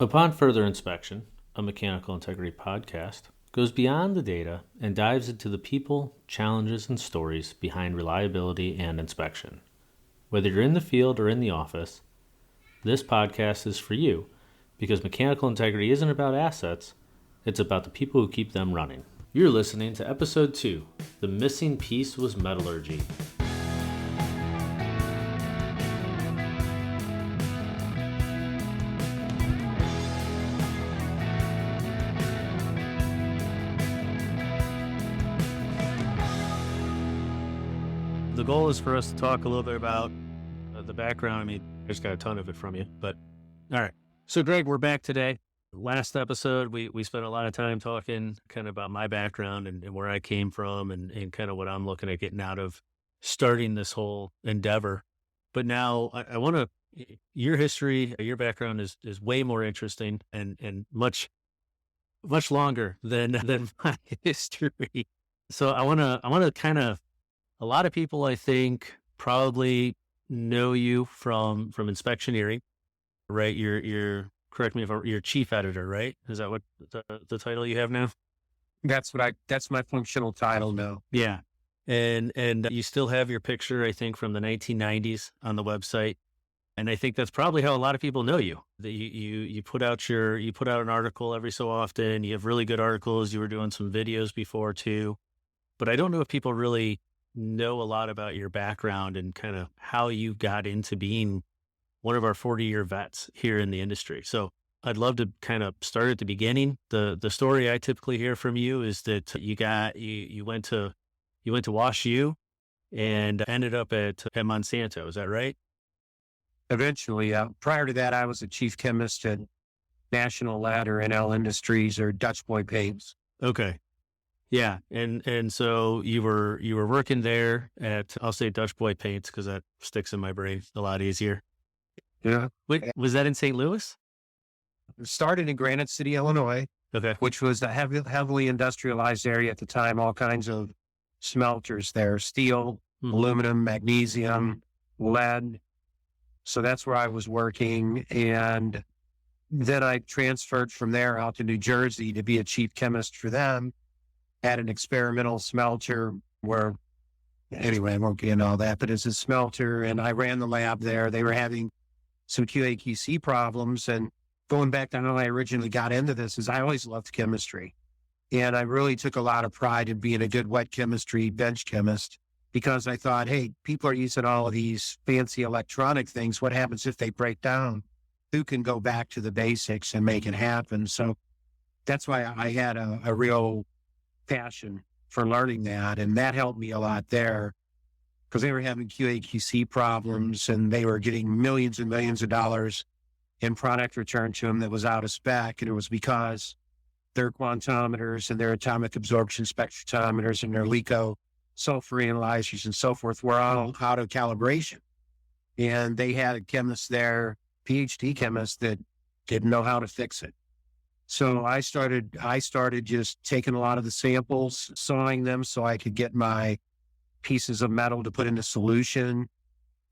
Upon further inspection, a mechanical integrity podcast goes beyond the data and dives into the people, challenges, and stories behind reliability and inspection. Whether you're in the field or in the office, this podcast is for you because mechanical integrity isn't about assets, it's about the people who keep them running. You're listening to episode 2, The Missing Piece Was Metallurgy. The goal is for us to talk a little bit about the background. I mean, I just got a ton of it from you, but all right. So Greg, we're back today. Last episode, we spent a lot of time talking kind of about my background and where I came from and kind of what I'm looking at getting out of starting this whole endeavor. But now I want to, your history, your background is way more interesting and much longer than my history. So I want to kind of, a lot of people, I think, probably know you from Inspectioneering, right? You're correct me if you're chief editor, right? Is that what the title you have now? That's my functional title now. Yeah. And you still have your picture, I think, from the 1990s on the website. And I think that's probably how a lot of people know you. That you put out an article every so often. You have really good articles. You were doing some videos before too. But I don't know if people really know a lot about your background and kind of how you got into being one of our 40-year vets here in the industry. So I'd love to kind of start at the beginning. The story I typically hear from you is that you went to Wash U and ended up at Monsanto. Is that right? Eventually, prior to that, I was a chief chemist at National Ladder NL Industries or Dutch Boy Paints. Okay. Yeah. And so you were working there at, I'll say Dutch Boy Paints because that sticks in my brain a lot easier. Yeah. Wait, was that in St. Louis? Started in Granite City, Illinois, Okay. which was a heavily industrialized area at the time, all kinds of smelters there, steel, aluminum, magnesium, lead. So that's where I was working. And then I transferred from there out to New Jersey to be a chief chemist for them at an experimental smelter where, anyway, I won't get into all that, but it's a smelter and I ran the lab there. They were having some QA/QC problems. And going back to how I originally got into this is I always loved chemistry. And I really took a lot of pride in being a good wet chemistry bench chemist because I thought, hey, people are using all of these fancy electronic things. What happens if they break down? Who can go back to the basics and make it happen? So that's why I had a real passion for learning that. And that helped me a lot there because they were having QA/QC problems and they were getting millions and millions of dollars in product returned to them that was out of spec. And it was because their quantometers and their atomic absorption spectrometers and their LECO sulfur analyzers and so forth were all out of calibration. And they had a chemist there, PhD chemist, that didn't know how to fix it. So I started just taking a lot of the samples, sawing them so I could get my pieces of metal to put into solution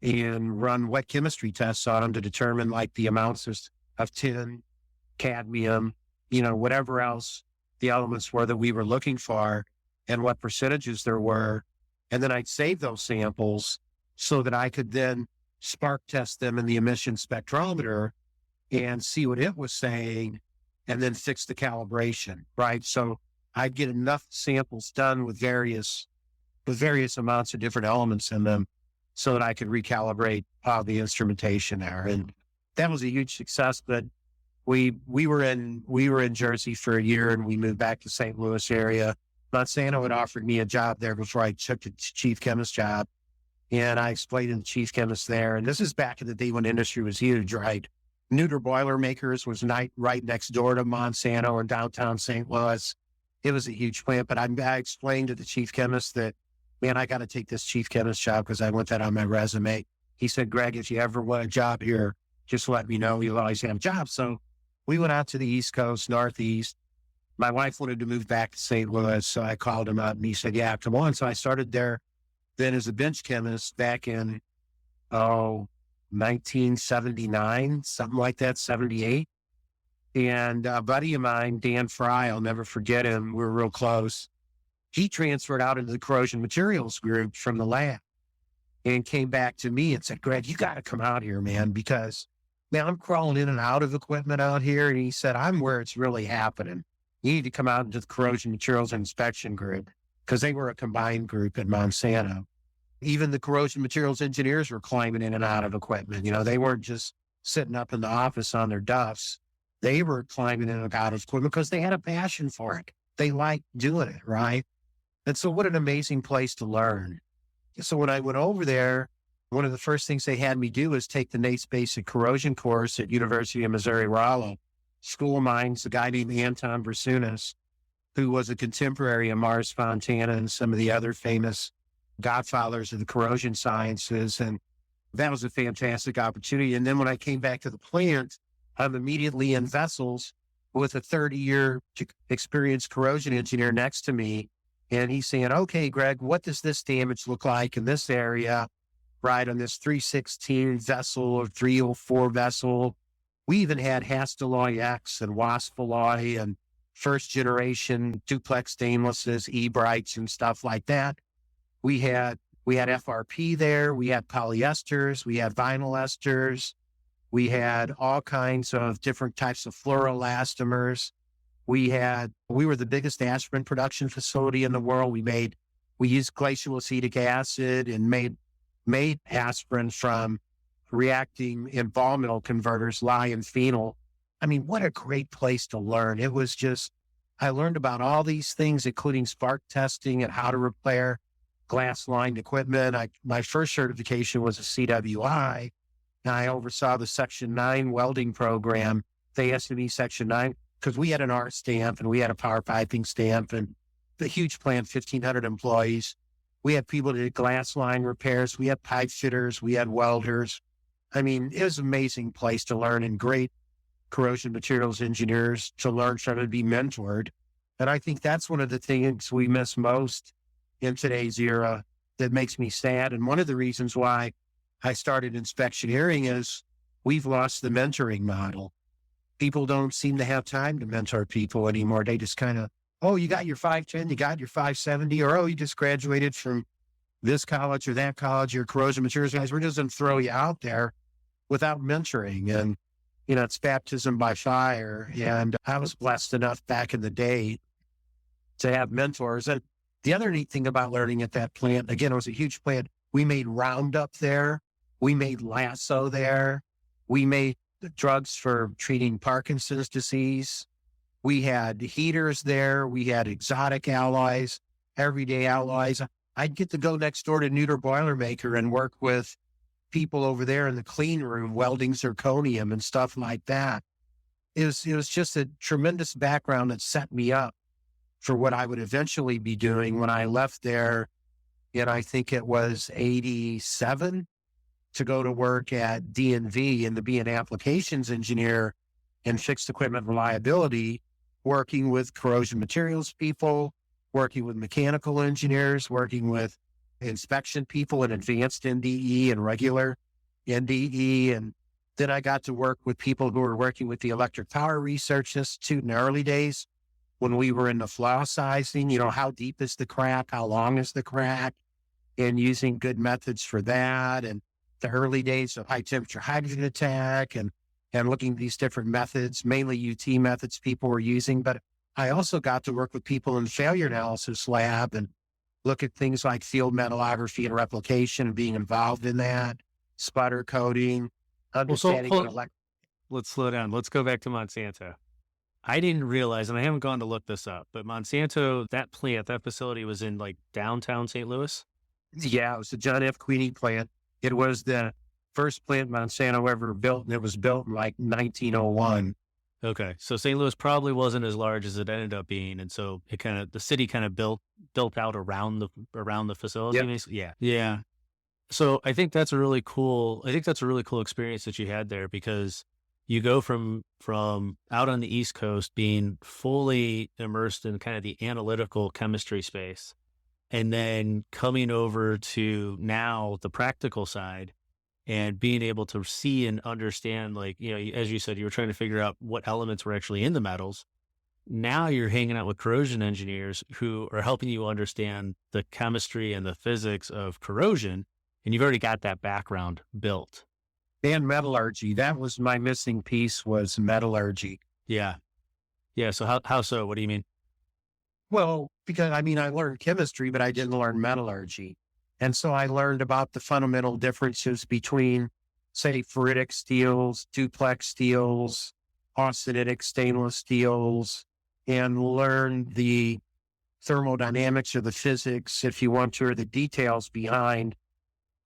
and run wet chemistry tests on them to determine like the amounts of tin, cadmium, whatever else the elements were that we were looking for and what percentages there were. And then I'd save those samples so that I could then spark test them in the emission spectrometer and see what it was saying and then fix the calibration, right? So I'd get enough samples done with various amounts of different elements in them so that I could recalibrate the instrumentation there. And that was a huge success. But we were in Jersey for a year and we moved back to St. Louis area. Monsanto had offered me a job there before I took the chief chemist job. And I explained to the chief chemist there, and this is back in the day when industry was huge, right? Neuter Boilermakers was right next door to Monsanto in downtown St. Louis. It was a huge plant, but I explained to the chief chemist that, man, I got to take this chief chemist job because I want that on my resume. He said, Greg, if you ever want a job here, just let me know. You'll always have jobs. So we went out to the East Coast, Northeast. My wife wanted to move back to St. Louis. So I called him up and he said, yeah, come on. So I started there then as a bench chemist back in, 1979, something like that, 78. And a buddy of mine, Dan Fry, I'll never forget him. We were real close. He transferred out into the corrosion materials group from the lab and came back to me and said, Greg, you got to come out here, man, because man, I'm crawling in and out of equipment out here. And he said, I'm where it's really happening. You need to come out into the corrosion materials inspection group, because they were a combined group at Monsanto. Even the corrosion materials engineers were climbing in and out of equipment. You know, they weren't just sitting up in the office on their duffs. They were climbing in and out of equipment because they had a passion for it. They liked doing it, right? And so what an amazing place to learn. So when I went over there, one of the first things they had me do was take the NACE basic corrosion course at University of Missouri-Rolla. School of Mines, a guy named Anton Brasunas, who was a contemporary of Mars Fontana and some of the other famous godfathers of the corrosion sciences. And that was a fantastic opportunity. And then when I came back to the plant, I'm immediately in vessels with a 30-year experienced corrosion engineer next to me. And he's saying, okay, Greg, what does this damage look like in this area, right, on this 316 vessel or 304 vessel? We even had Hastelloy X and Waspaloy and first generation duplex stainlesses, E-Brights and stuff like that. We had FRP there. We had polyesters. We had vinyl esters. We had all kinds of different types of fluoroelastomers. We were the biggest aspirin production facility in the world. We used glacial acetic acid and made aspirin from reacting in ball mill converters, lye and phenol. I mean, what a great place to learn. It was just, I learned about all these things, including spark testing and how to repair glass lined equipment. My first certification was a CWI. And I oversaw the Section 9 welding program, the ASME Section 9, because we had an R stamp and we had a power piping stamp and the huge plant, 1,500 employees. We had people that did glass line repairs. We had pipe fitters. We had welders. I mean, it was an amazing place to learn and great corrosion materials engineers to learn from and be mentored. And I think that's one of the things we miss most in today's era that makes me sad. And one of the reasons why I started Inspectioneering is we've lost the mentoring model. People don't seem to have time to mentor people anymore. They just kind of, oh, you got your 510, you got your 570, or oh, you just graduated from this college or that college, your corrosion materials guys. We're just going to throw you out there without mentoring. And, you know, it's baptism by fire. And I was blessed enough back in the day to have mentors. And the other neat thing about learning at that plant, again, it was a huge plant. We made Roundup there. We made Lasso there. We made the drugs for treating Parkinson's disease. We had heaters there. We had exotic alloys, everyday alloys. I'd get to go next door to Neuter Boilermaker and work with people over there in the clean room, welding zirconium and stuff like that. It was just a tremendous background that set me up for what I would eventually be doing when I left there. And I think it was 87 to go to work at D&V and to be an applications engineer in fixed equipment reliability, working with corrosion materials people, working with mechanical engineers, working with inspection people in advanced NDE and regular NDE. And then I got to work with people who were working with the Electric Power Research Institute in the early days when we were in the flaw sizing, you know, how deep is the crack? How long is the crack? And using good methods for that. And the early days of high temperature hydrogen attack and looking at these different methods, mainly UT methods people were using. But I also got to work with people in the failure analysis lab and look at things like field metallography and replication and being involved in that, sputter coding, understanding. Let's slow down. Let's go back to Monsanto. I didn't realize, and I haven't gone to look this up, but Monsanto, that plant, that facility was in like downtown St. Louis. Yeah, it was the John F. Queenie plant. It was the first plant Monsanto ever built, and it was built in like 1901. Okay, so St. Louis probably wasn't as large as it ended up being, and so the city kind of built out around the facility. Yep. Yeah. So I think that's a really cool experience that you had there, because you go from out on the East Coast being fully immersed in kind of the analytical chemistry space, and then coming over to now the practical side and being able to see and understand, like, as you said, you were trying to figure out what elements were actually in the metals. Now you're hanging out with corrosion engineers who are helping you understand the chemistry and the physics of corrosion, and you've already got that background built. And metallurgy. That was my missing piece, was metallurgy. Yeah. Yeah. So how so? What do you mean? Well, because I learned chemistry, but I didn't learn metallurgy. And so I learned about the fundamental differences between, say, ferritic steels, duplex steels, austenitic stainless steels, and learned the thermodynamics or the physics, if you want to, or the details behind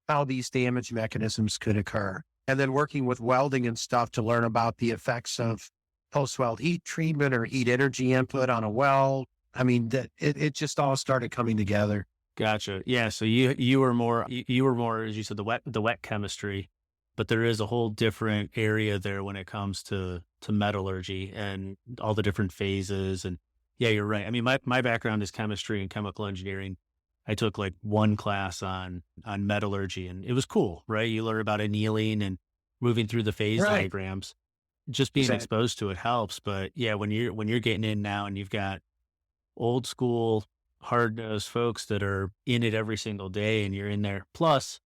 how these damage mechanisms could occur. And then working with welding and stuff to learn about the effects of post-weld heat treatment or heat energy input on a weld. It just all started coming together. Gotcha. Yeah. So you were more, as you said, the wet chemistry, but there is a whole different area there when it comes to metallurgy and all the different phases. And yeah, you're right. I mean, my background is chemistry and chemical engineering. I took like one class on metallurgy, and it was cool, right? You learn about annealing and moving through the phase diagrams. Just being exposed to it helps. But yeah, when you're getting in now and you've got old school, hard-nosed folks that are in it every single day, and you're in there. Plus,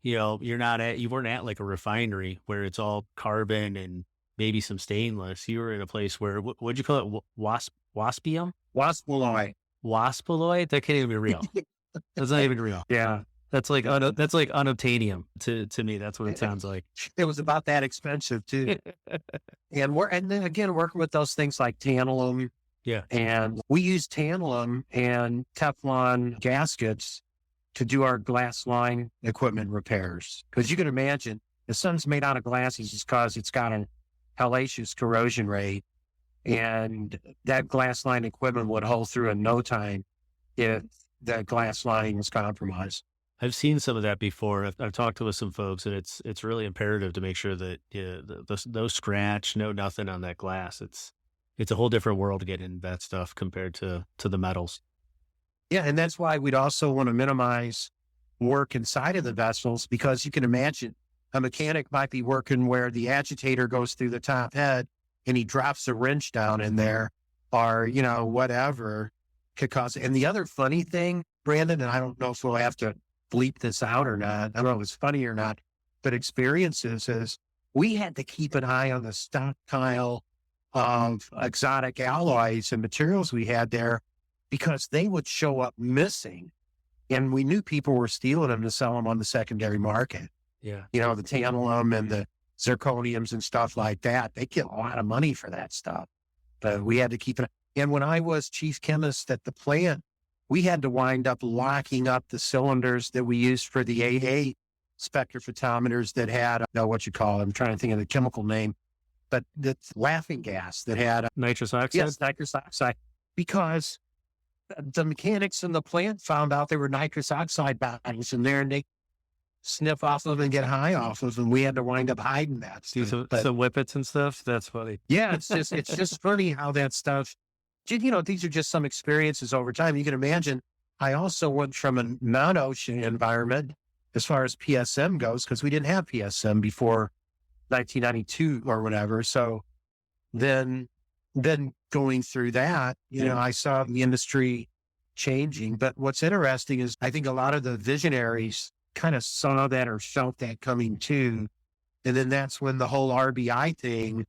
you weren't at like a refinery where it's all carbon and maybe some stainless. You were in a place where, what'd you call it? Waspium? Waspaloid? That can't even be real. That's not even real. Yeah. That's like unobtainium to me. That's what it sounds like. It was about that expensive too. And then again, working with those things like tantalum. Yeah. And we use tantalum and Teflon gaskets to do our glass line equipment repairs. Because you can imagine, if something's made out of glass, it's just because it's got a hellacious corrosion rate. And that glass line equipment would hold through in no time if the glass lining was compromised. I've seen some of that before. I've talked with some folks, and it's really imperative to make sure that no scratch, no nothing on that glass. It's a whole different world to get into that stuff compared to the metals. Yeah, and that's why we'd also want to minimize work inside of the vessels, because you can imagine a mechanic might be working where the agitator goes through the top head and he drops a wrench down in there, or, whatever could cause it. And the other funny thing, Branden, and I don't know if we'll have to bleep this out or not, I don't know if it's funny or not, but experiences is we had to keep an eye on the stockpile of exotic alloys and materials we had there, because they would show up missing. And we knew people were stealing them to sell them on the secondary market. Yeah. The tantalum and the zirconiums and stuff like that. They get a lot of money for that stuff. But we had to keep it. And when I was chief chemist at the plant, we had to wind up locking up the cylinders that we used for the AA spectrophotometers that had, I'm trying to think of the chemical name, but the laughing gas that had nitrous oxide. Yes, nitrous oxide, because the mechanics in the plant found out there were nitrous oxide bottles in there, and they sniff off of and get high off of, and we had to wind up hiding that. Some whippets and stuff. That's funny. Yeah, it's just funny how that stuff. These are just some experiences over time. You can imagine. I also went from a non-ocean environment as far as PSM goes, because we didn't have PSM before 1992 or whatever. So then going through that, I saw the industry changing. But what's interesting is I think a lot of the visionaries kind of saw that or felt that coming too. And then that's when the whole RBI thing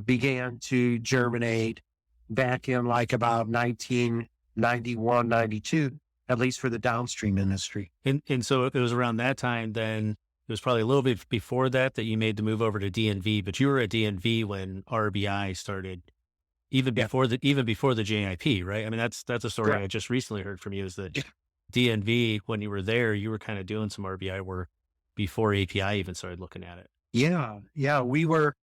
began to germinate back in like about 1991, 92, at least for the downstream industry. And so it was around that time then. It was probably a little bit before that you made the move over to DNV, but you were at DNV when RBI started, even before the JIP, right? I mean, that's a story I just recently heard from you, is that DNV, when you were there, you were kind of doing some RBI work before API even started looking at it. Yeah, we were.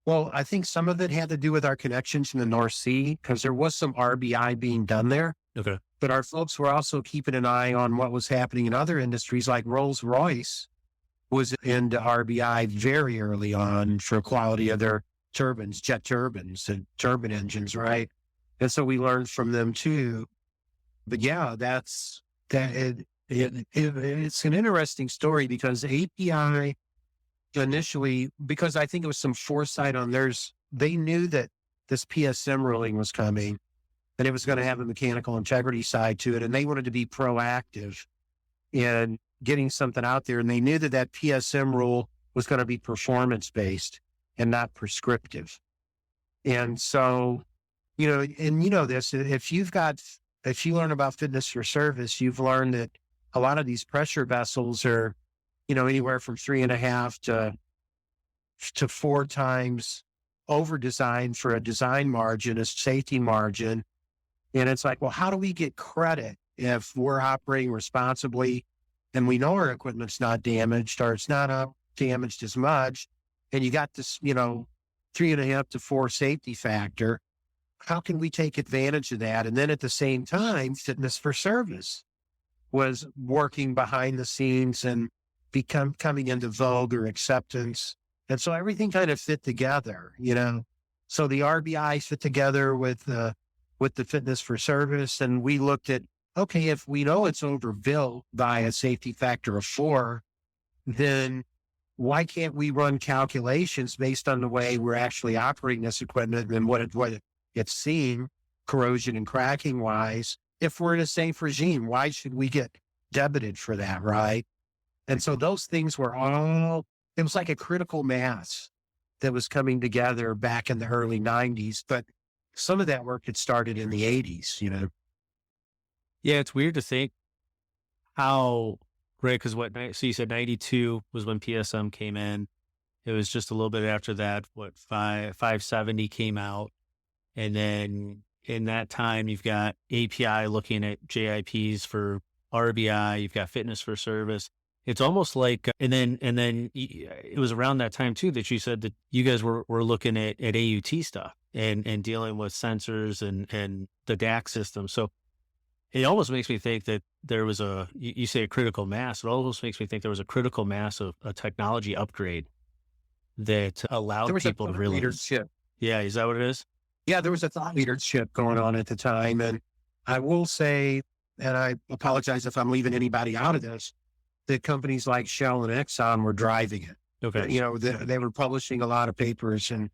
Well, I think some of it had to do with our connections in the North Sea, because there was some RBI being done there. Okay. But our folks were also keeping an eye on what was happening in other industries, like Rolls-Royce was into RBI very early on for quality of their turbines, jet turbines and turbine engines, right? And so we learned from them too. But yeah, it's an interesting story, because API initially, because I think it was some foresight on theirs, they knew that this PSM ruling was coming and it was going to have a mechanical integrity side to it. And they wanted to be proactive in getting something out there. And they knew that that PSM rule was going to be performance based and not prescriptive. And so, and this, if you learn about fitness for service, you've learned that a lot of these pressure vessels are, anywhere from 3.5 to 4 times over designed for a design margin, a safety margin. And it's like, well, how do we get credit if we're operating responsibly and we know our equipment's not damaged or it's not damaged as much? And you got this, 3.5 to 4 safety factor. How can we take advantage of that? And then at the same time, fitness for service was working behind the scenes and coming into vogue or acceptance. And so everything kind of fit together, So the RBI fit together with the fitness for service. And we looked at, okay, if we know it's overbuilt by a safety factor of 4, then why can't we run calculations based on the way we're actually operating this equipment and what it's seeing corrosion and cracking wise? If we're in a safe regime, why should we get debited for that, right? And so those things were it was like a critical mass that was coming together back in the early 90s, but some of that work had started in the 80s, Yeah, it's weird to think how, right, because so you said 92 was when PSM came in. It was just a little bit after that, 570 came out. And then in that time, you've got API looking at JIPs for RBI, you've got fitness for service. It's almost like, and then it was around that time too that you said that you guys were looking at AUT stuff and dealing with sensors and the DAC system. So it almost makes me think that there was you say a critical mass. It almost makes me think there was a critical mass of a technology upgrade that allowed people to realize. Leadership. Yeah, is that what it is? Yeah, there was a thought leadership going on at the time. And I will say, and I apologize if I'm leaving anybody out of this, that companies like Shell and Exxon were driving it. Okay. They were publishing a lot of papers and,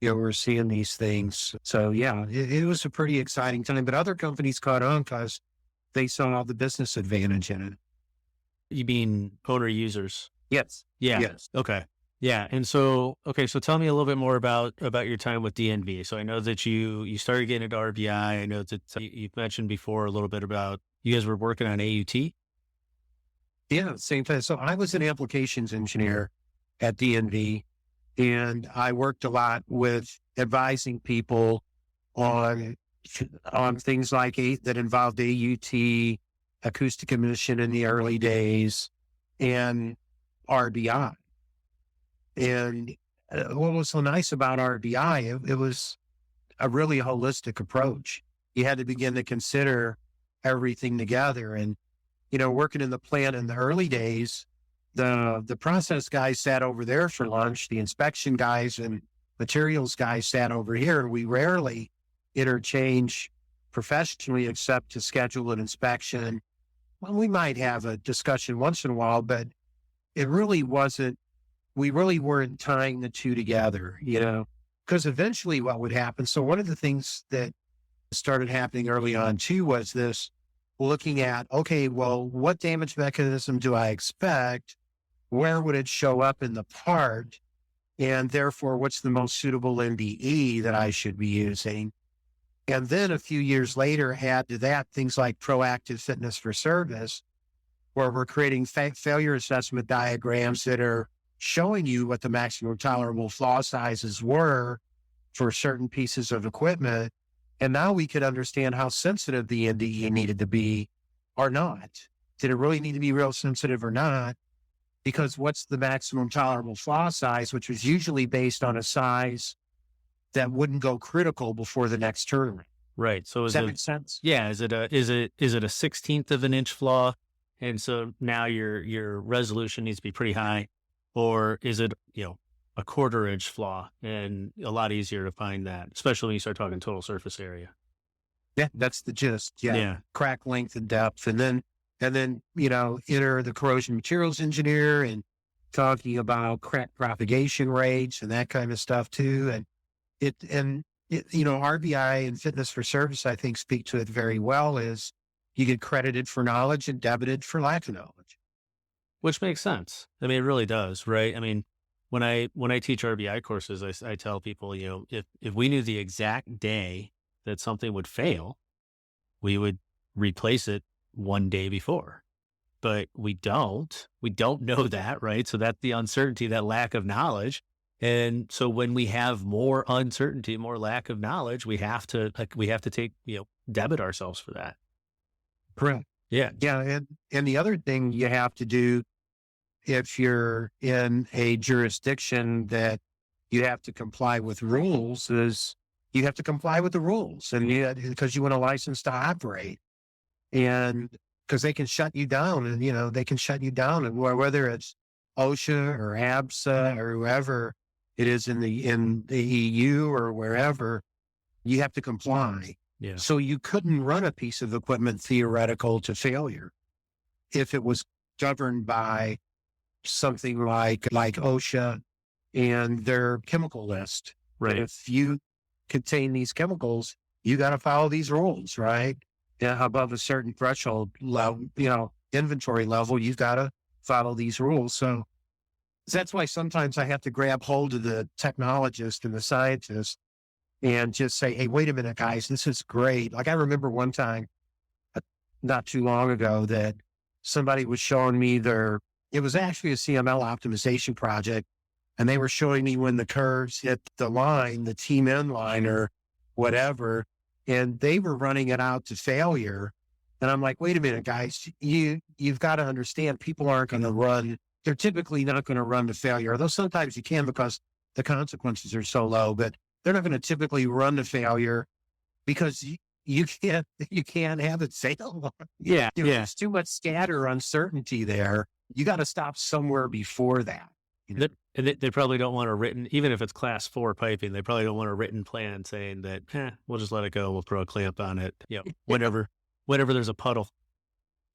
we're seeing these things. So yeah, it was a pretty exciting time, but other companies caught on because they saw the business advantage in it. You mean owner users? Yes. Yeah. Yes. Okay. Yeah. And so, so tell me a little bit more about your time with DNV. So I know that you started getting into RBI. I know that you've mentioned before a little bit about you guys were working on AUT. Yeah, same thing. So I was an applications engineer at DNV, and I worked a lot with advising people on things like that involved AUT, acoustic emission in the early days, and RBI. And what was so nice about RBI, it was a really holistic approach. You had to begin to consider everything together. And, working in the plant in the early days, the process guys sat over there for lunch. The inspection guys and materials guys sat over here. And we rarely interchange professionally except to schedule an inspection. Well, we might have a discussion once in a while, but it really wasn't. We really weren't tying the two together, because eventually what would happen. So one of the things that started happening early on too was this looking at, okay, well, what damage mechanism do I expect? Where would it show up in the part? And therefore, what's the most suitable NDE that I should be using? And then a few years later, add to that things like proactive fitness for service, where we're creating failure assessment diagrams that are showing you what the maximum tolerable flaw sizes were for certain pieces of equipment. And now we could understand how sensitive the NDE needed to be or not. Did it really need to be real sensitive or not? Because what's the maximum tolerable flaw size, which was usually based on a size that wouldn't go critical before the next turn. Right. So does that make sense? Yeah. Is it a 1/16 of an inch flaw? And so now your resolution needs to be pretty high, or is it, a 1/4 inch flaw, and a lot easier to find that, especially when you start talking total surface area. Yeah, that's the gist. Yeah. Crack length and depth. And then, enter the corrosion materials engineer and talking about crack propagation rates and that kind of stuff too. RBI and fitness for service, I think, speak to it very well, is you get credited for knowledge and debited for lack of knowledge. Which makes sense. I mean, it really does, right? I mean, when I teach RBI courses, I tell people, if we knew the exact day that something would fail, we would replace it one day before. But we don't know that, right? So that's the uncertainty, that lack of knowledge. And so when we have more uncertainty, more lack of knowledge, we have to take, debit ourselves for that. Correct. Yeah. Yeah. And the other thing you have to do, if you're in a jurisdiction that you have to comply with rules, is you have to comply with the rules, and because you want a license to operate, and because they can shut you down, and and whether it's OSHA or ABSA or whoever it is in the EU or wherever, you have to comply. Yeah. So you couldn't run a piece of equipment theoretical to failure if it was governed by something like OSHA and their chemical list. Right. If you contain these chemicals, you got to follow these rules, right? Yeah, above a certain threshold level, inventory level, you've got to follow these rules. So that's why sometimes I have to grab hold of the technologist and the scientist and just say, hey, wait a minute, guys, this is great. Like I remember one time, not too long ago, that somebody was showing me it was actually a CML optimization project, and they were showing me when the curves hit the line, the team end line or whatever, and they were running it out to failure. And I'm like, wait a minute, guys, you've got to understand, people aren't going to run. They're typically not going to run to failure, although sometimes you can because the consequences are so low, but they're not going to typically run to failure because you can't have it fail. Yeah. There's too much scatter uncertainty there. You got to stop somewhere before that. They probably don't want a written, even if it's class 4 piping, they probably don't want a written plan saying that, we'll just let it go. We'll throw a clamp on it. Whenever there's a puddle.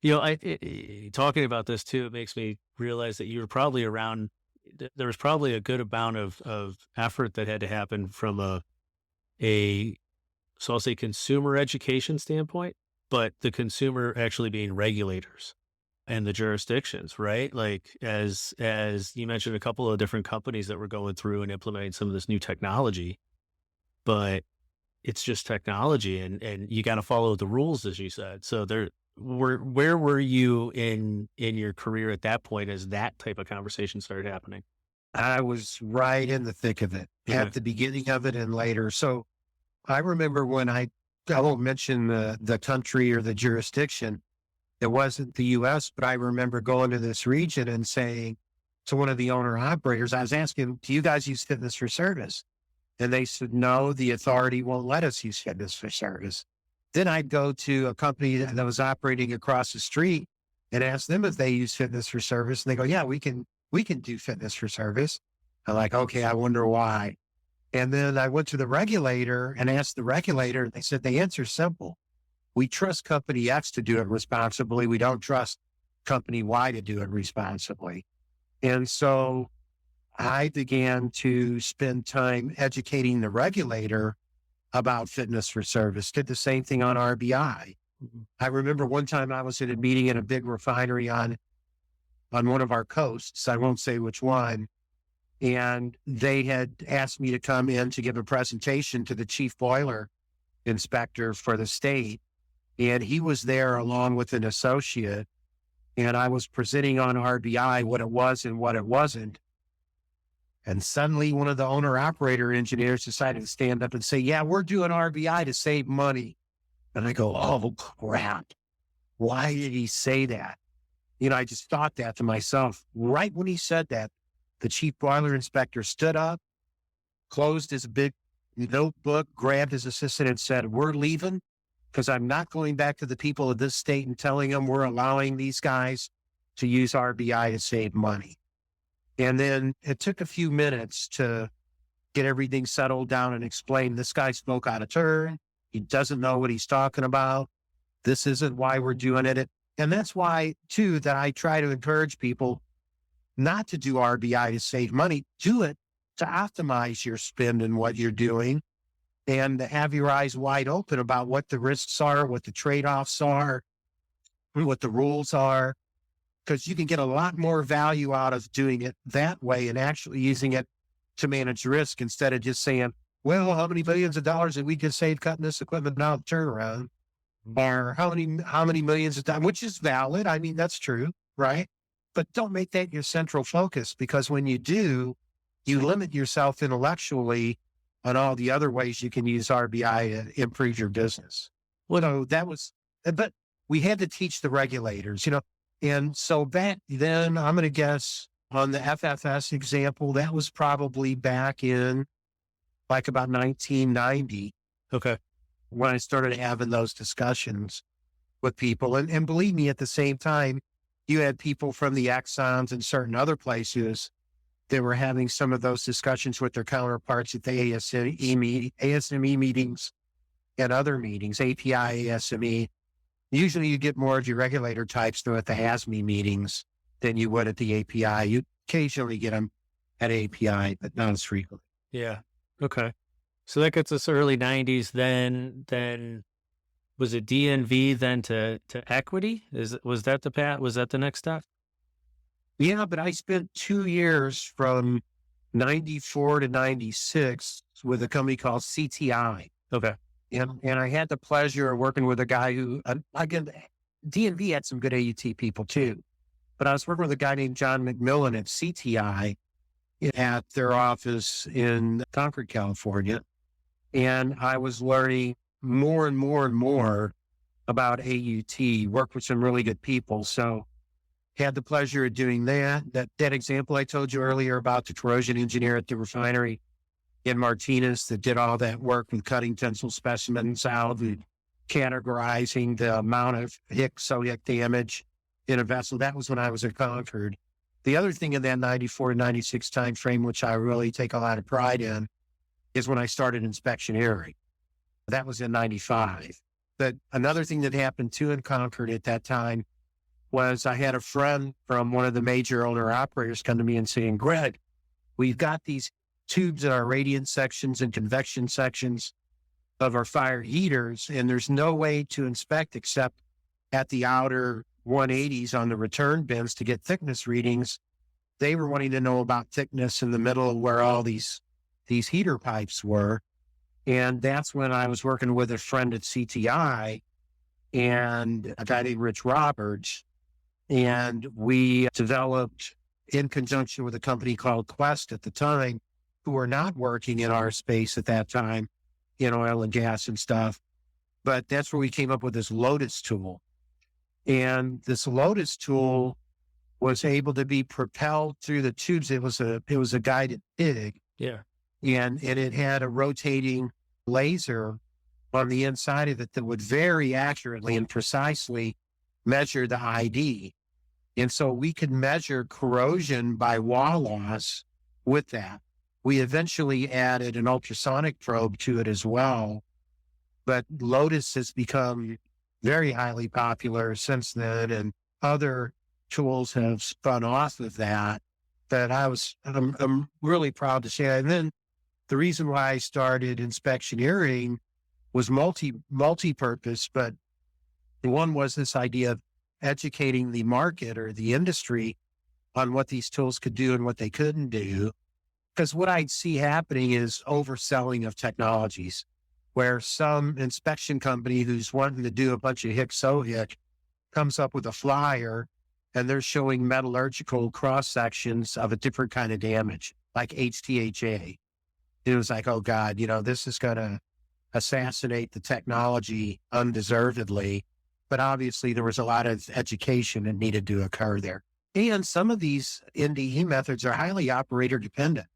Talking about this too, it makes me realize that you were probably around, there was probably a good amount of effort that had to happen from so I'll say consumer education standpoint, but the consumer actually being regulators and the jurisdictions, right? Like as you mentioned, a couple of different companies that were going through and implementing some of this new technology, but it's just technology and you got to follow the rules, as you said. So where were you in your career at that point as that type of conversation started happening? I was right in the thick of it, at the beginning of it and later. So I remember when I won't mention the country or the jurisdiction. It wasn't the U.S., but I remember going to this region and saying to one of the owner operators, I was asking, do you guys use fitness for service? And they said, no, the authority won't let us use fitness for service. Then I'd go to a company that was operating across the street and ask them if they use fitness for service. And they go, yeah, we can do fitness for service. I'm like, okay, I wonder why. And then I went to the regulator and asked the regulator, and they said, the answer's simple. We trust company X to do it responsibly. We don't trust company Y to do it responsibly. And so I began to spend time educating the regulator about fitness for service. Did the same thing on RBI. Mm-hmm. I remember one time I was at a meeting in a big refinery on one of our coasts. I won't say which one. And they had asked me to come in to give a presentation to the chief boiler inspector for the state. And he was there along with an associate. And I was presenting on RBI what it was and what it wasn't. And suddenly one of the owner operator engineers decided to stand up and say, yeah, we're doing RBI to save money. And I go, oh, crap. Why did he say that? I just thought that to myself. Right when he said that, the chief boiler inspector stood up, closed his big notebook, grabbed his assistant and said, we're leaving because I'm not going back to the people of this state and telling them we're allowing these guys to use RBI to save money. And then it took a few minutes to get everything settled down and explain this guy spoke out of turn. He doesn't know what he's talking about. This isn't why we're doing it. And that's why, too, that I try to encourage people. not to do RBI to save money. Do it to optimize your spend and what you're doing, and to have your eyes wide open about what the risks are, what the trade-offs are, what the rules are, because you can get a lot more value out of doing it that way and actually using it to manage risk instead of just saying, well, how many billions of dollars did we just save cutting this equipment now turnaround? Or how many millions of dollars, which is valid. I mean, that's true, right? But don't make that your central focus, because when you do, you limit yourself intellectually on all the other ways you can use RBI to improve your business. Well, but we had to teach the regulators, and so back then, I'm going to guess on the FFS example, that was probably back in like about 1990. Okay. When I started having those discussions with people. And believe me, at the same time, you had people from the Exxons and certain other places that were having some of those discussions with their counterparts at the ASME meetings and other meetings, API, ASME. Usually you get more of your regulator types though at the ASME meetings than you would at the API. You occasionally get them at API, but not as frequently. Yeah. Okay. So that gets us early 90s. Then was it DNV then to equity? Was that the path? Was that the next step? Yeah, but I spent 2 years from 94 to 96 with a company called CTI. Okay. And I had the pleasure of working with a guy who, again, DNV had some good AUT people too, but I was working with a guy named John McMillan at CTI at their office in Concord, California. And I was learning more and more and more about AUT, worked with some really good people. So had the pleasure of doing that. That example I told you earlier about the corrosion engineer at the refinery in Martinez that did all that work with cutting tensile specimens out and categorizing the amount of SOHIC damage in a vessel. That was when I was at Concord. The other thing in that 94 to 96 timeframe, which I really take a lot of pride in, is when I started Inspectioneering. That was in 95. But another thing that happened too in Concord at that time was I had a friend from one of the major owner operators come to me and saying, Greg, we've got these tubes in our radiant sections and convection sections of our fire heaters, and there's no way to inspect except at the outer 180s on the return bins to get thickness readings. They were wanting to know about thickness in the middle of where all these heater pipes were. And that's when I was working with a friend at CTI and a guy named Rich Roberts. And we developed, in conjunction with a company called Quest at the time, who were not working in our space at that time, in oil and gas and stuff. But that's where we came up with this Lotus tool. And this Lotus tool was able to be propelled through the tubes. It was a guided dig. Yeah. And it had a rotating laser on the inside of it that would very accurately and precisely measure the ID. And so we could measure corrosion by wall loss with that. We eventually added an ultrasonic probe to it as well. But Lotus has become very highly popular since then, and other tools have spun off of that. But I'm really proud to say. And then the reason why I started Inspectioneering was multi-purpose, but one was this idea of educating the market or the industry on what these tools could do and what they couldn't do. Because what I'd see happening is overselling of technologies, where some inspection company who's wanting to do a bunch of SOHIC comes up with a flyer and they're showing metallurgical cross sections of a different kind of damage, like HTHA. It was like, oh God, this is going to assassinate the technology undeservedly. But obviously there was a lot of education that needed to occur there. And some of these NDE methods are highly operator dependent,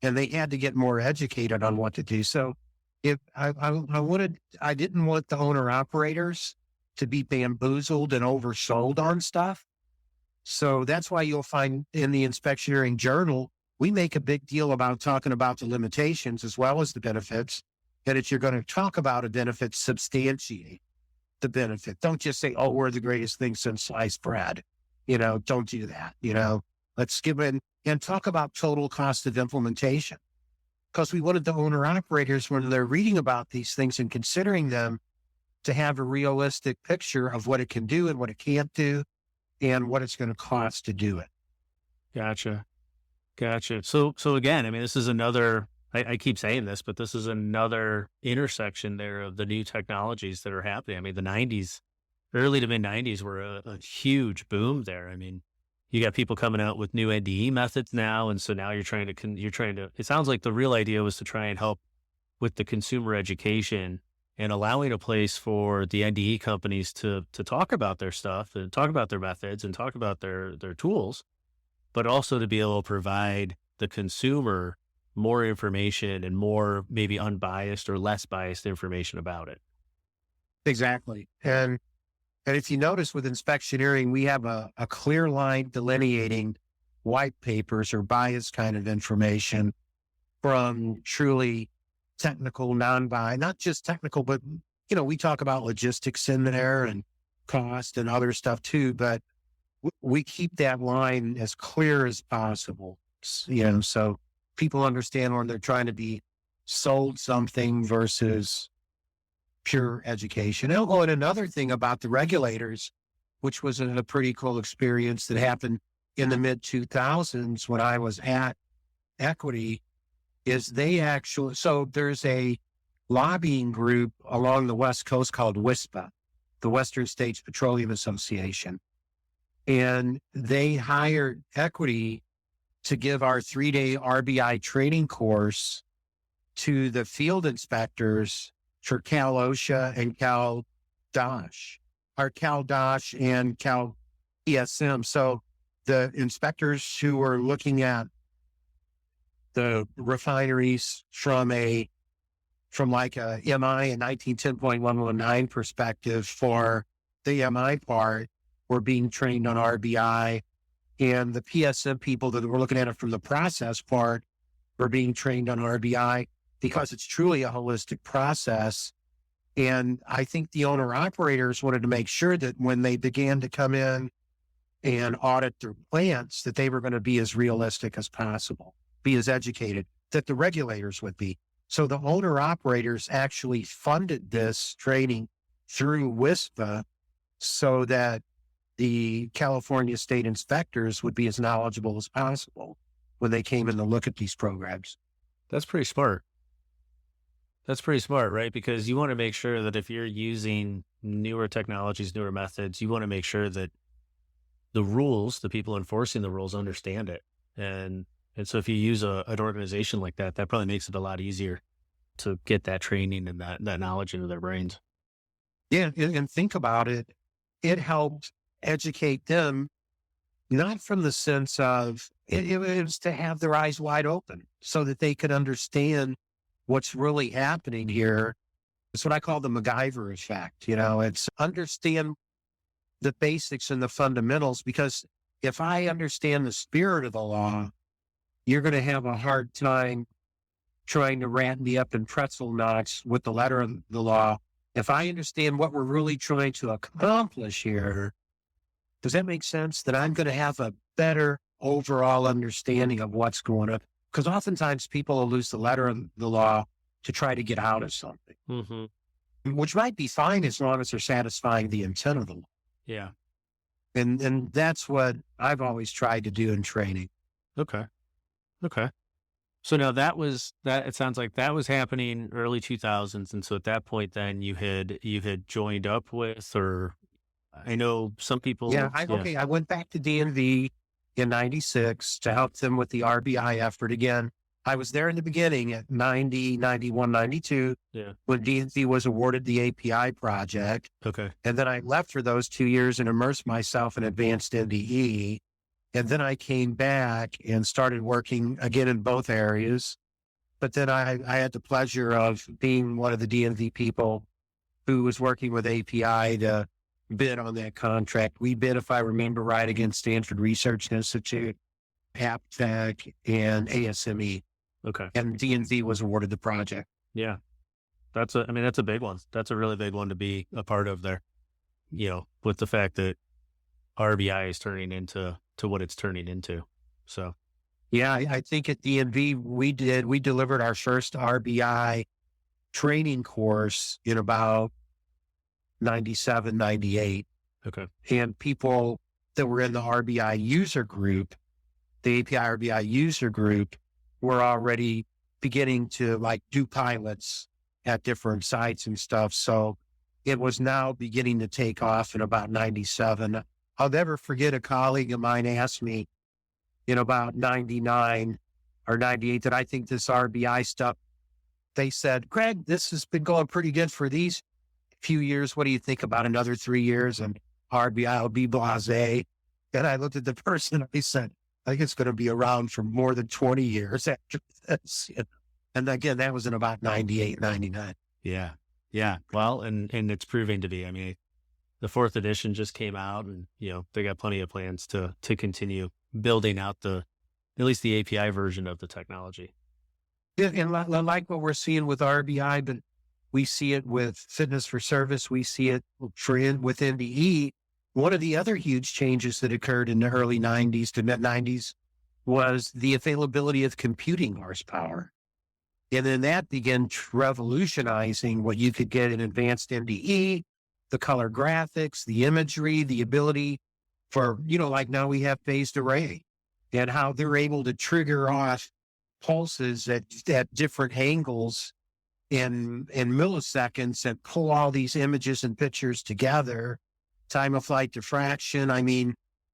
and they had to get more educated on what to do. So if I didn't want the owner operators to be bamboozled and oversold on stuff. So that's why you'll find in the Inspectioneering Journal, we make a big deal about talking about the limitations as well as the benefits. And if you're going to talk about a benefit, substantiate the benefit. Don't just say, oh, we're the greatest thing since sliced bread. Don't do that. Let's give in and talk about total cost of implementation. Because we wanted the owner operators, when they're reading about these things and considering them, to have a realistic picture of what it can do and what it can't do and what it's going to cost to do it. Gotcha. Gotcha. So again, I mean, this is another, I keep saying this, but this is another intersection there of the new technologies that are happening. I mean, the 90s, early to mid 90s were a huge boom there. I mean, you got people coming out with new NDE methods now. And so now you're trying to, it sounds like the real idea was to try and help with the consumer education and allowing a place for the NDE companies to talk about their stuff and talk about their methods and talk about their tools, but also to be able to provide the consumer more information and more maybe unbiased or less biased information about it. Exactly. And if you notice with Inspectioneering, we have a clear line delineating white papers or biased kind of information from truly technical, non-biased, not just technical, but, we talk about logistics in there and cost and other stuff too, but we keep that line as clear as possible, so people understand when they're trying to be sold something versus pure education. Oh, and another thing about the regulators, which was a pretty cool experience that happened in the mid 2000s when I was at Equity, is so there's a lobbying group along the West Coast called WISPA, the Western States Petroleum Association. And they hired Equity to give our 3-day RBI training course to the field inspectors for Cal OSHA and Cal DOSH, or Cal DOSH and Cal ESM. So the inspectors who were looking at the refineries from like a MI and 1910.119 perspective for the MI part were being trained on RBI, and the PSM people that were looking at it from the process part were being trained on RBI because it's truly a holistic process. And I think the owner operators wanted to make sure that when they began to come in and audit their plants, that they were going to be as realistic as possible, be as educated, that the regulators would be. So the owner operators actually funded this training through WISPA so that the California state inspectors would be as knowledgeable as possible when they came in to look at these programs. That's pretty smart. That's pretty smart, right? Because you want to make sure that if you're using newer technologies, newer methods, you want to make sure that the rules, the people enforcing the rules understand it. And so if you use an organization like that, that probably makes it a lot easier to get that training and that knowledge into their brains. Yeah. And think about it. It helped educate them, not from the sense of it was to have their eyes wide open so that they could understand what's really happening here. It's what I call the MacGyver effect. It's understand the basics and the fundamentals, because if I understand the spirit of the law, you're going to have a hard time trying to wrap me up in pretzel knots with the letter of the law. If I understand what we're really trying to accomplish here, does that make sense? That I'm going to have a better overall understanding of what's going on. Because oftentimes people will lose the letter of the law to try to get out of something, which might be fine as long as they're satisfying the intent of the law. Yeah. And that's what I've always tried to do in training. Okay. So now it sounds like that was happening early 2000s. And so at that point, then you had joined up with, or I know some people. Yeah. I went back to DNV in 96 to help them with the RBI effort again. I was there in the beginning at 90, 91, 92, when DNV was awarded the API project. Okay. And then I left for those 2 years and immersed myself in advanced NDE. And then I came back and started working again in both areas. But then I had the pleasure of being one of the DNV people who was working with API to bid on that contract. We bid, if I remember right, against Stanford Research Institute, AppTech, and ASME. Okay. And DNV was awarded the project. Yeah. That's a big one. That's a really big one to be a part of there, with the fact that RBI is turning into what it's turning into. So, Yeah, I think at DNV we delivered our first RBI training course in about 97, 98. okay. And people that were in the RBI user group, the API RBI user group, were already beginning to like do pilots at different sites and stuff. So it was now beginning to take off in about 97. I'll never forget a colleague of mine asked me in about 99 or 98 that I think this RBI stuff, they said, Greg, this has been going pretty good for these few years. What do you think about another 3 years and RBI will be blasé? And I looked at the person, I said, I think it's going to be around for more than 20 years after this. And again, that was in about 98, 99. Yeah. Yeah. Well, and it's proving to be. I mean, the fourth edition just came out, and they got plenty of plans to continue building out at least the API version of the technology. Yeah, and like what we're seeing with RBI, but we see it with fitness for service. We see it with NDE. One of the other huge changes that occurred in the early 90s to mid 90s was the availability of computing horsepower. And then that began revolutionizing what you could get in advanced NDE, the color graphics, the imagery, the ability for, like now we have phased array and how they're able to trigger off pulses at different angles in milliseconds and pull all these images and pictures together. Time of flight diffraction. I mean,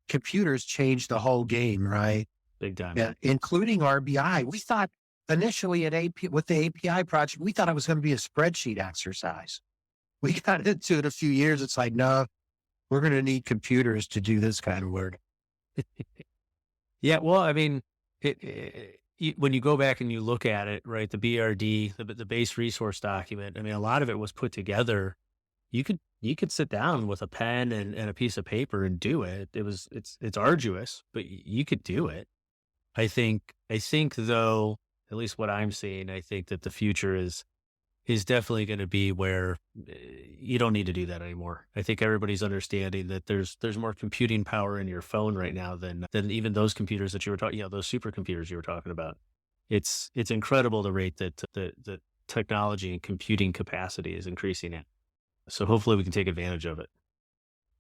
computers changed the whole game, right? Big time. Yeah, including RBI. We thought initially with the API project, we thought it was going to be a spreadsheet exercise. We got into it a few years. It's like, no, we're going to need computers to do this kind of work. Yeah. Well, I mean, when you go back and you look at it, right, the BRD, the base resource document, I mean, a lot of it was put together. You could sit down with a pen and a piece of paper and do it. It's arduous, but you could do it. I think though, at least what I'm seeing, I think that the future is definitely going to be where you don't need to do that anymore. I think everybody's understanding that there's more computing power in your phone right now than even those computers that you were talking, those supercomputers you were talking about. It's incredible the rate that the technology and computing capacity is increasing at. So hopefully we can take advantage of it.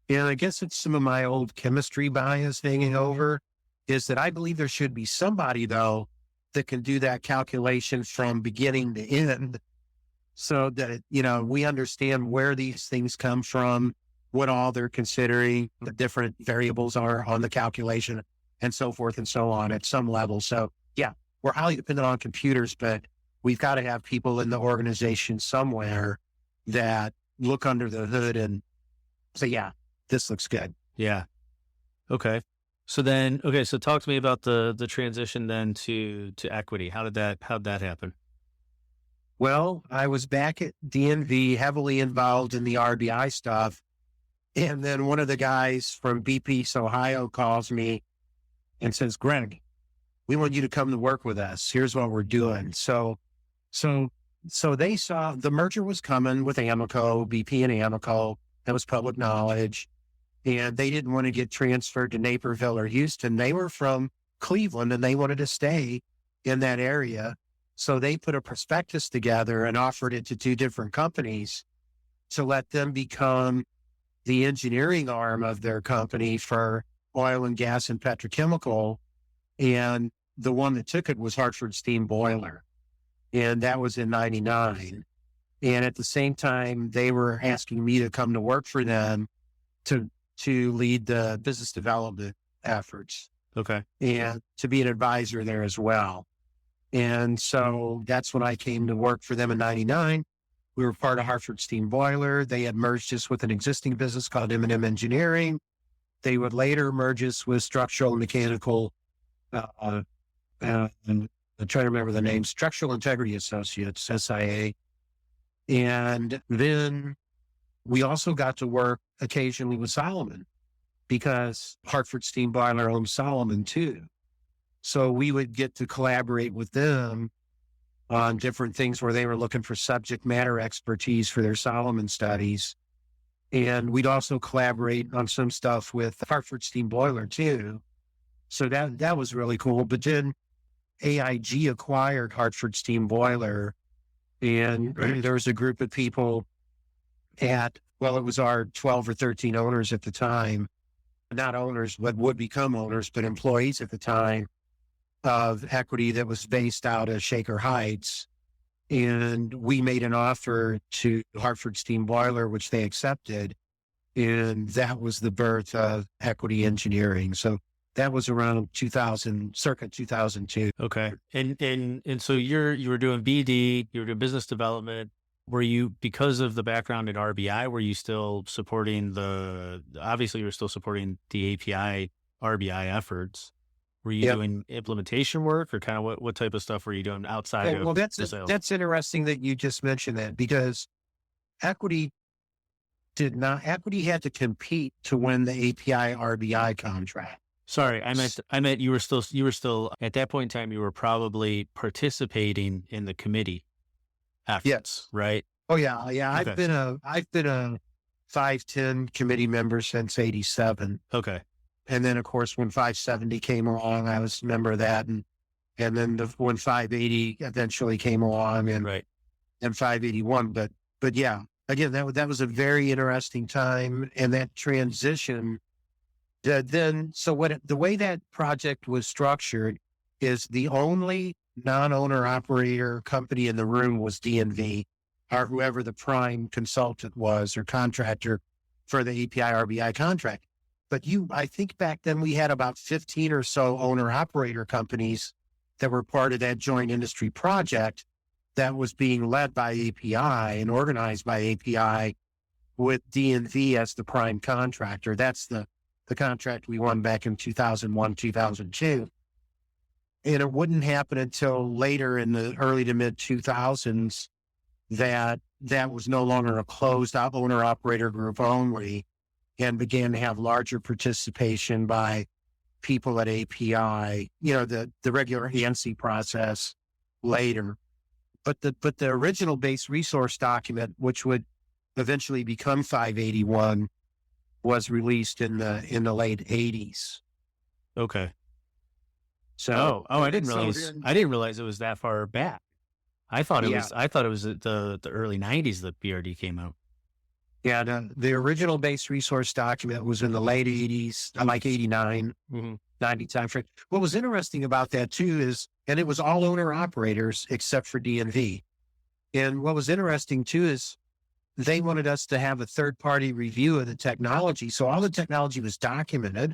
Yeah, I guess it's some of my old chemistry bias hanging over is that I believe there should be somebody though that can do that calculation from beginning to end so that, we understand where these things come from, what all they're considering, the different variables are on the calculation and so forth and so on at some level. So yeah, we're highly dependent on computers, but we've got to have people in the organization somewhere that look under the hood and say, yeah, this looks good. Yeah. Okay. So talk to me about the transition then to equity. How'd that happen? Well, I was back at DNV, heavily involved in the RBI stuff. And then one of the guys from BP Ohio calls me and says, Greg, we want you to come to work with us. Here's what we're doing. So they saw the merger was coming with Amoco, BP and Amoco. That was public knowledge. And they didn't want to get transferred to Naperville or Houston. They were from Cleveland and they wanted to stay in that area. So they put a prospectus together and offered it to two different companies to let them become the engineering arm of their company for oil and gas and petrochemical. And the one that took it was Hartford Steam Boiler. And that was in 99. And at the same time, they were asking me to come to work for them to lead the business development efforts. Okay. And to be an advisor there as well. And so that's when I came to work for them in 99. We were part of Hartford Steam Boiler. They had merged us with an existing business called M&M Engineering. They would later merge us with Structural and Mechanical, and I'm trying to remember the name, Structural Integrity Associates, SIA. And then we also got to work occasionally with Solomon because Hartford Steam Boiler owns Solomon too. So we would get to collaborate with them on different things where they were looking for subject matter expertise for their Solomon studies. And we'd also collaborate on some stuff with Hartford Steam Boiler too. So that was really cool. But then AIG acquired Hartford Steam Boiler, and there was a group of people it was our 12 or 13 owners at the time, not owners, but would become owners, but employees at the time of equity that was based out of Shaker Heights. And we made an offer to Hartford Steam Boiler, which they accepted. And that was the birth of Equity Engineering. So that was around circa 2002. Okay. And so you were doing BD, you were doing business development. Were you, because of the background at RBI, were you still supporting obviously you were still supporting the API RBI efforts? Were you doing implementation work, or kind of what type of stuff were you doing outside of the sales? That's interesting that you just mentioned that, because Equity had to compete to win the API RBI contract. Sorry, I meant you were still at that point in time, you were probably participating in the committee efforts, yes. Right? Oh yeah. Okay. I've been a 510 committee member since 87. Okay. And then of course, when 570 came along, I was a member of that. And then when 580 eventually came along, and 581, but yeah, again, that was a very interesting time. And that transition, the way that project was structured is the only non-owner operator company in the room was DNV, or whoever the prime consultant was or contractor for the API RBI contract. But I think back then we had about 15 or so owner operator companies that were part of that joint industry project that was being led by API and organized by API, with DNV as the prime contractor. That's the contract we won back in 2001, 2002. And it wouldn't happen until later in the early to mid 2000s that was no longer a closed owner operator group only, and began to have larger participation by people at API, the regular ANSI process later. But the original base resource document, which would eventually become 581, was released in the late 80s. Okay. So, I didn't realize it was that far back. I thought it was the early 90s that BRD came out. Yeah, the original base resource document was in the late 80s, like 89, 90 timeframe. What was interesting about that too is, and it was all owner operators except for DNV. And what was interesting too is they wanted us to have a third party review of the technology. So all the technology was documented.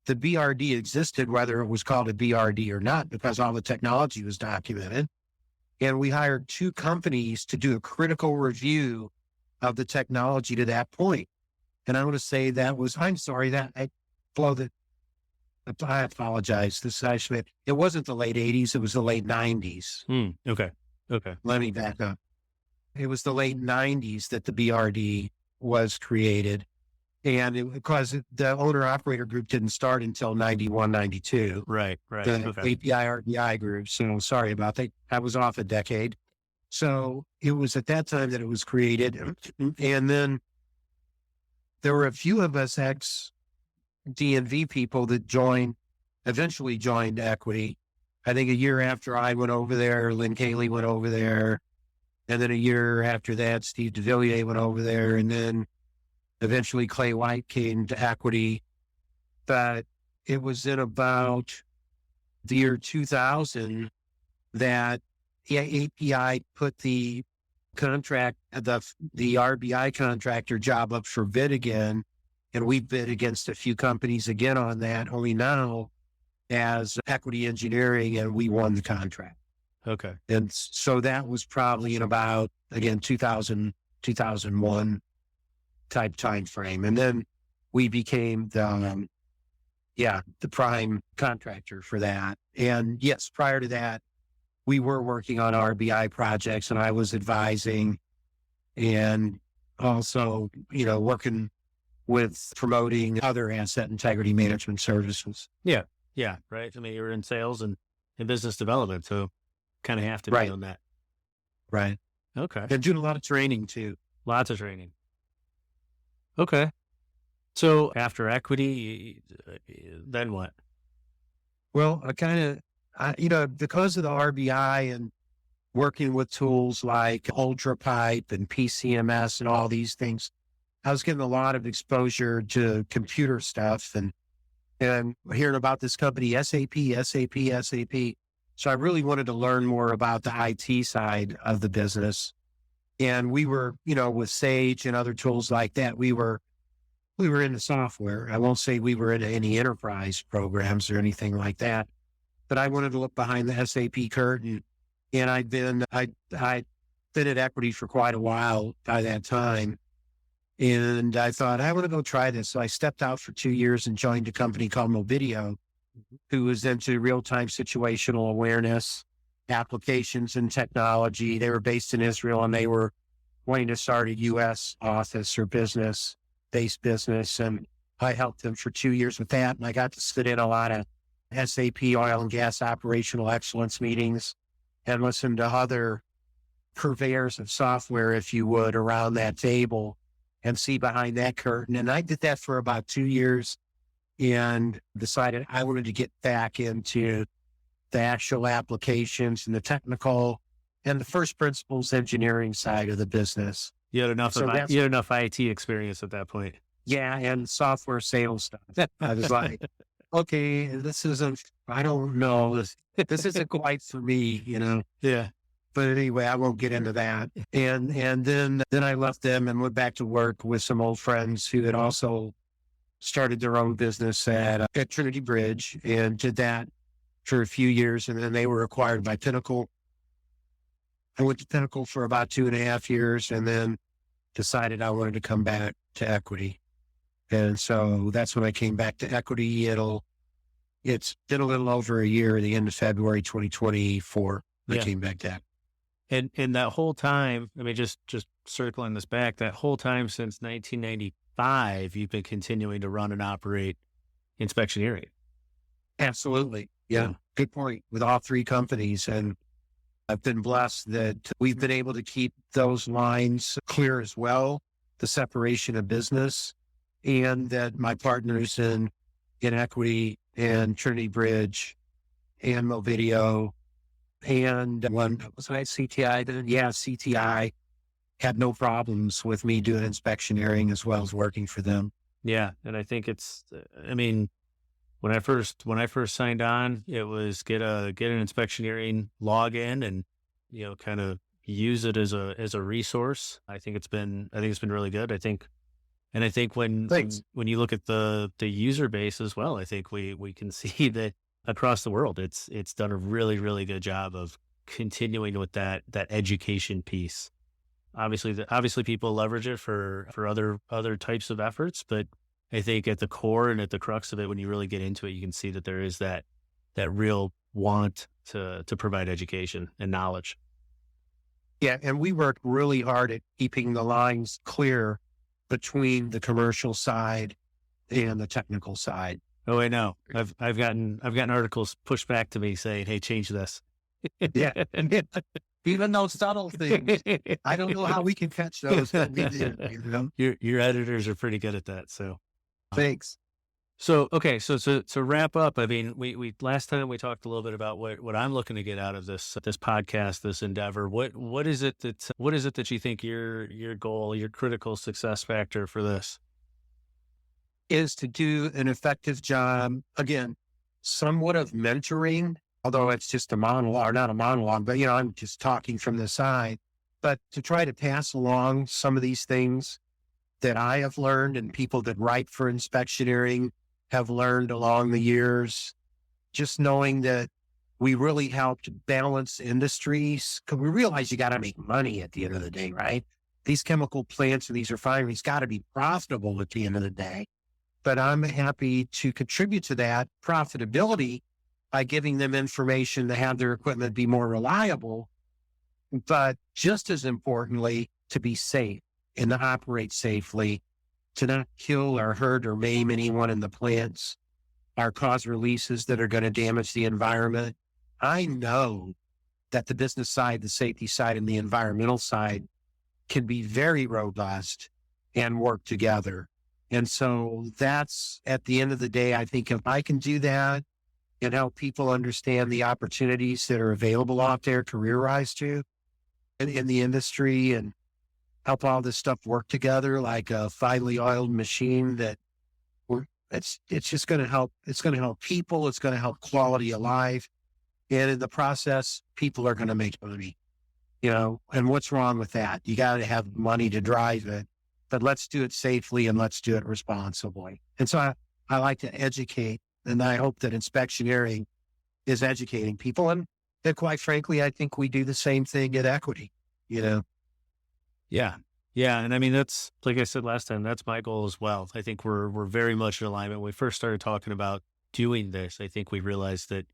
The BRD existed, whether it was called a BRD or not, because all the technology was documented. And we hired 2 companies to do a critical review of the technology to that point. And I want to say I apologize. It wasn't the late 80s. It was the late 90s. Okay. Let me back up. It was the late 90s that the BRD was created. And because the owner operator group didn't start until 91, 92. Right. The API RBI group. So sorry about that. I was off a decade. So it was at that time that it was created. And then there were a few of us ex-DNV people that eventually joined Equity. I think a year after I went over there, Lynn Cayley went over there. And then a year after that, Steve DeVilliers went over there. And then eventually Clay White came to Equity. But it was in about the year 2000 that API put the contract, the RBI contractor job up for bid again. And we bid against a few companies again on that, only now as Equity Engineering, and we won the contract. Okay. And so that was probably in about, again, 2000, 2001 type time frame. And then we became the prime contractor for that. And yes, prior to that, we were working on RBI projects, and I was advising and also, working with promoting other asset integrity management services. Yeah. Right. I mean, you were in sales and business development, so kind of have to be on that. Right. Okay. And doing a lot of training too. Lots of training. Okay. So after Equity, then what? Well, because of the RBI and working with tools like Ultra Pipe and PCMS and all these things, I was getting a lot of exposure to computer stuff and hearing about this company, SAP. So I really wanted to learn more about the IT side of the business. And we were, with Sage and other tools like that, we were in the software. I won't say we were in any enterprise programs or anything like that, but I wanted to look behind the SAP curtain. And I'd been at Equity for quite a while by that time. And I thought, I want to go try this. So I stepped out for 2 years and joined a company called Movideo, who was into real-time situational awareness, applications and technology. They were based in Israel and they were wanting to start a U.S. office or based business. And I helped them for 2 years with that. And I got to sit in a lot of SAP oil and gas operational excellence meetings and listen to other purveyors of software, if you would, around that table and see behind that curtain. And I did that for about 2 years and decided I wanted to get back into the actual applications and the technical and the first principles engineering side of the business. You had enough IT experience at that point. Yeah. And software sales stuff. I was like, okay, I don't know. This isn't quite for me, Yeah. But anyway, I won't get into that. And then I left them and went back to work with some old friends who had also started their own business at Trinity Bridge and did that for a few years. And then they were acquired by Pinnacle. I went to Pinnacle for about 2.5 years and then decided I wanted to come back to Equity. And so that's when I came back to Equity. It's been a little over a year, the end of February 2024. I came back to Equity. And that whole time, I mean, just circling this back, that whole time since 1995, you've been continuing to run and operate Inspectioneering. Absolutely. Yeah. Good point. With all three companies. And I've been blessed that we've been able to keep those lines clear as well, the separation of business, and that my partners in Equity and Trinity Bridge and Movideo and CTI then? Yeah, CTI had no problems with me doing Inspectioneering as well as working for them. Yeah. And I think when I first signed on, it was get an Inspectioneering login and, kind of use it as a resource. I think it's been really good. I think when you look at the user base as well, I think we can see that across the world, it's done a really, really good job of continuing with that education piece. Obviously people leverage it for other types of efforts, but I think at the core and at the crux of it, when you really get into it, you can see that there is that real want to provide education and knowledge. Yeah. And we work really hard at keeping the lines clear between the commercial side and the technical side. Oh, I know. I've gotten articles pushed back to me saying, "Hey, change this." Yeah. Even those subtle things. I don't know how we can catch those. But we do, Your editors are pretty good at that. So thanks. So, okay. So to wrap up, I mean, we last time we talked a little bit about what I'm looking to get out of this podcast, this endeavor. What is it that you think your goal, your critical success factor for this is? To do an effective job, again, somewhat of mentoring, although it's just a monologue, or not a monologue, but I'm just talking from the side, but to try to pass along some of these things that I have learned and people that write for Inspectioneering have learned along the years, just knowing that we really helped balance industries, because we realize you got to make money at the end of the day, right? These chemical plants and these refineries got to be profitable at the end of the day. But I'm happy to contribute to that profitability by giving them information to have their equipment be more reliable, but just as importantly, to be safe and to operate safely, to not kill or hurt or maim anyone in the plants or cause releases that are going to damage the environment. I know that the business side, the safety side, and the environmental side can be very robust and work together. And so that's, at the end of the day, I think if I can do that and help people understand the opportunities that are available out there, career-wise too, in the industry, and help all this stuff work together like a finely oiled machine that it's just going to help. It's going to help people. It's going to help quality of life. And in the process, people are going to make money, and what's wrong with that? You got to have money to drive it, but let's do it safely and let's do it responsibly. And so I like to educate, and I hope that Inspectioneering is educating people. And that, quite frankly, I think we do the same thing at Equity, Yeah. Yeah. And I mean, that's, like I said last time, that's my goal as well. I think we're very much in alignment. When we first started talking about doing this, I think we realized that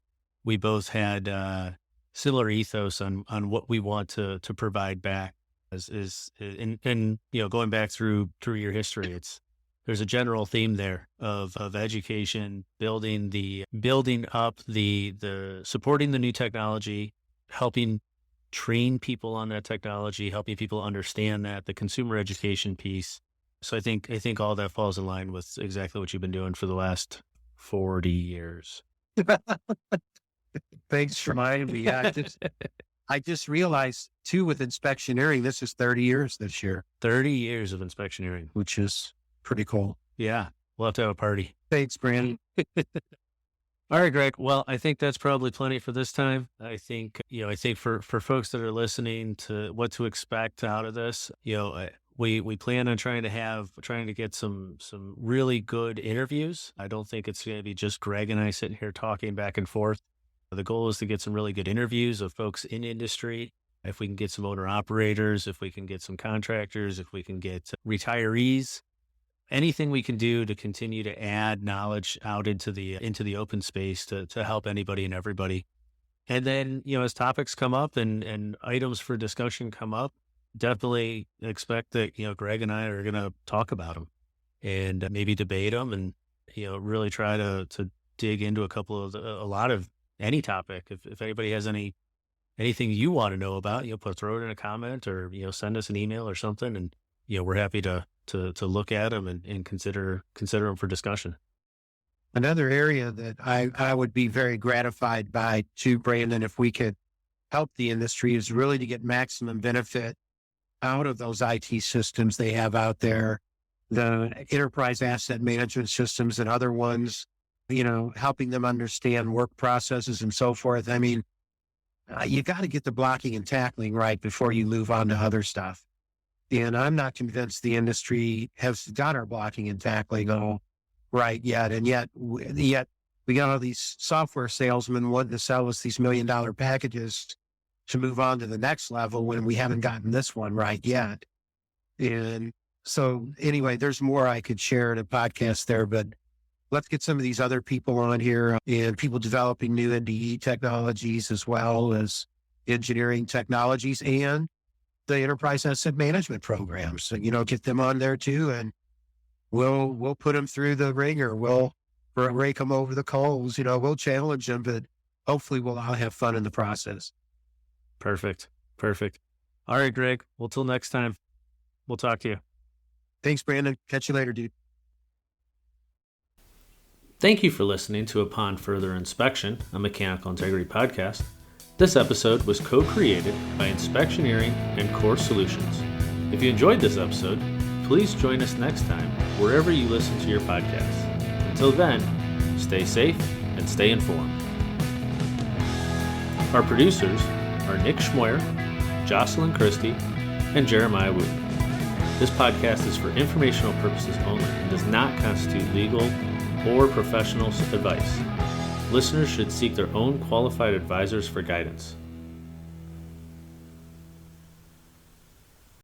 we both had similar ethos on what we want to provide back and going back through your history, there's a general theme there of education, building up the supporting the new technology, helping train people on that technology, helping people understand that, the consumer education piece. So I think all that falls in line with exactly what you've been doing for the last 40 years. Thanks for reminding me. Yeah, I just realized too, with Inspectioneering, this is 30 years this year. 30 years of Inspectioneering, which is pretty cool. Yeah. We'll have to have a party. Thanks, Branden. All right, Greg. Well, I think that's probably plenty for this time. I think for folks that are listening to what to expect out of this, we plan on trying to get some really good interviews. I don't think it's going to be just Greg and I sitting here talking back and forth. The goal is to get some really good interviews of folks in industry. If we can get some owner operators, if we can get some contractors, if we can get retirees, anything we can do to continue to add knowledge out into the open space to help anybody and everybody. And then, as topics come up and items for discussion come up, definitely expect that, Greg and I are going to talk about them and maybe debate them and, really try to dig into a lot of any topic. If anybody has anything you want to know about, throw it in a comment or, send us an email or something. And, we're happy to look at them and consider them for discussion. Another area that I would be very gratified by too, Branden, if we could help the industry, is really to get maximum benefit out of those IT systems they have out there, the enterprise asset management systems and other ones, helping them understand work processes and so forth. I mean, you got to get the blocking and tackling right before you move on to other stuff. And I'm not convinced the industry has got our blocking and tackling all right yet. And yet we got all these software salesmen wanting to sell us these $1 million packages to move on to the next level when we haven't gotten this one right yet. And so anyway, there's more I could share in a podcast there, but let's get some of these other people on here and people developing new NDE technologies as well as engineering technologies and the enterprise asset management programs. So, get them on there too. And we'll put them through the ringer. We'll rake them over the coals, we'll challenge them, but hopefully we'll all have fun in the process. Perfect. All right, Greg. Well, till next time, we'll talk to you. Thanks, Branden. Catch you later, dude. Thank you for listening to Upon Further Inspection, a mechanical integrity podcast. This episode was co-created by Inspectioneering and Core Solutions. If you enjoyed this episode, please join us next time wherever you listen to your podcasts. Until then, stay safe and stay informed. Our producers are Nick Schmoyer, Jocelyn Christie, and Jeremiah Wu. This podcast is for informational purposes only and does not constitute legal or professional advice. Listeners should seek their own qualified advisors for guidance.